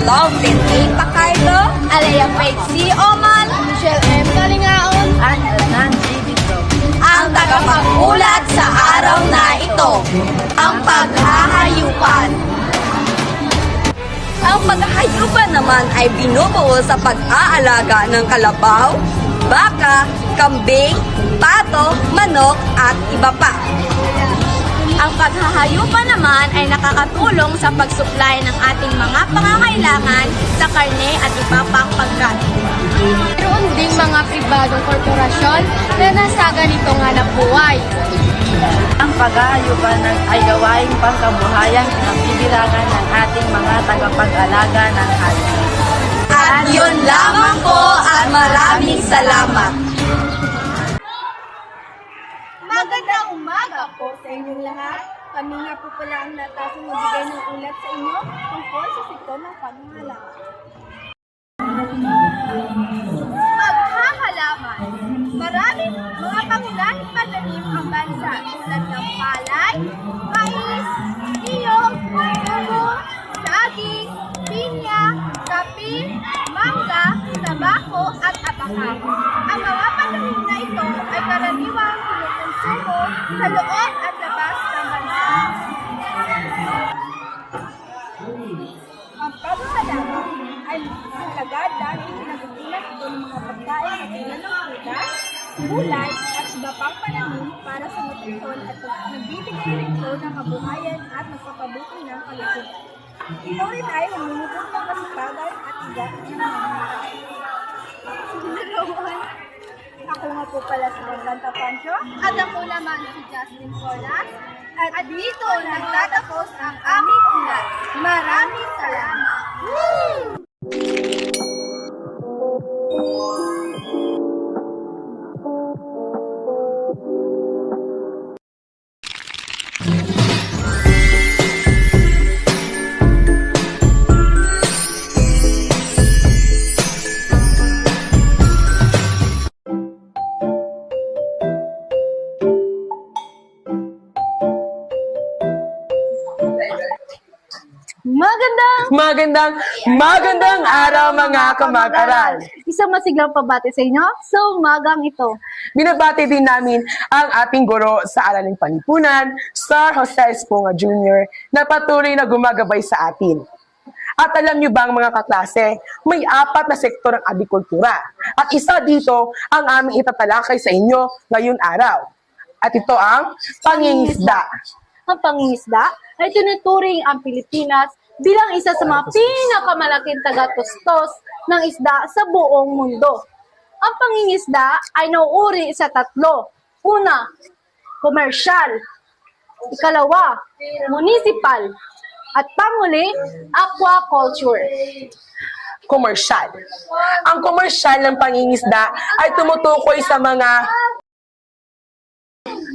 Loveline A. Pacardo, Alea Faith C. Oman, Michelle M. Kalingaon, at Hernan G. Vitro. ang tagapag-ulat sa araw na ito, ang paghahayupan. Ang paghahayupan naman ay binubuo sa pag-aalaga ng kalabaw, baka, kambing, pato, manok at iba pa. Ang paghahayupan naman ay nakakatulong sa pagsupply ng ating mga pangangailangan sa karne at iba pang pagkain. mayroon ding mga pribadong korporasyon na nasa ganitong hanap buhay. Ang pag-aayuban ay gawaing pangkabuhayan ng bibilangan ng ating mga tagapag-alaga ng hayop. At yun lamang po at maraming salamat. Magandang umaga po sa inyong lahat. Kami nga po pala ang natasang magbigay ng ulat sa inyo tungkol sa sektor ng paghahalaman. Paghahalaman. Maraming mga pangunahing pananim ang bansa tulad ng palay, mais, niyog, tubo, saging, pinya, kape, mangga, tabako at abakado. Ang mga pananim na ito ay karaniwang kinukonsumo sa loob at labas ng bansa. Ang paghahalaman ay mahalaga dahil nagugulat ito ng mga pagkain at ilan ng prutas, gulay at iba pang pananim para sa nutrisyon at nagbibigay rin ito ng kabuhayan at nagpapabuti ng kalusugan. Ito rin ay namumukod ng kasipagan at igat ng mga Ako nga po pala si Banganta Pancho at ako naman si Justin Solas at dito nagtatapos ang aming ulat. Maraming salamat! Magandang araw mga kamag-aral. Isang masiglang pabati sa inyo sa umagang ito. Binabati din namin ang ating guro sa Araling Panlipunan, Sir Jose Esponga Jr., na patuloy na gumagabay sa atin. At alam niyo bang mga kaklase, may 4 na sektor ng agrikultura. At isa dito ang aming itatalakay sa inyo ngayong araw. At ito ang pangingisda. Ang pangingisda ay tinuturing ang Pilipinas bilang isa sa mga pinakamalaking taga-tustos ng isda sa buong mundo. Ang pangingisda ay nauuri sa 3. Una, komersyal. Ikalawa, municipal. At panghuli, aquaculture. Komersyal. Ang komersyal ng pangingisda ay tumutukoy sa mga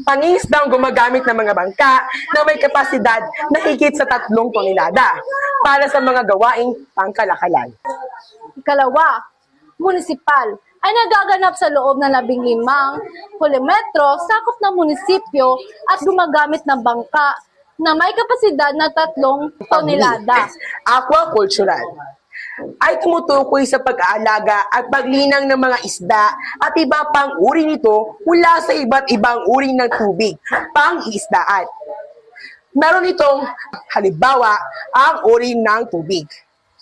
pangingisdang gumagamit ng mga bangka na may kapasidad na higit sa 3 tonelada para sa mga gawaing pangkalakalan. Ikalawa, municipal ay nagaganap sa loob ng 15 kilometro sakop ng munisipyo at gumagamit ng bangka na may kapasidad na 3 tonelada. Aquacultural ay tumutukoy sa pag-aalaga at paglinang ng mga isda at iba pang uri nito mula sa iba't ibang uri ng tubig, pang-iisdaan. Meron itong halimbawa ang uri ng tubig.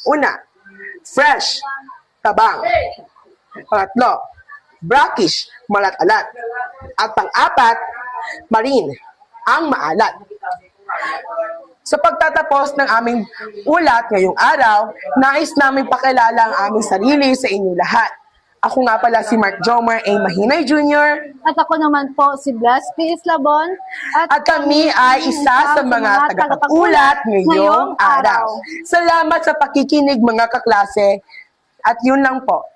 Una, fresh, tabang. Pangatlo, brackish, malat-alat. At pang-4, marine, ang maalat. Sa pagtatapos ng aming ulat ngayong araw, nais namin pakilala ang aming sarili sa inyong lahat. Ako nga pala si Mark Jomar A. Mahinay Jr. At ako naman po si Blas P. Islabon. At kami ay isa sa mga tagapag-ulat ngayong araw. Salamat sa pakikinig mga kaklase. At yun lang po.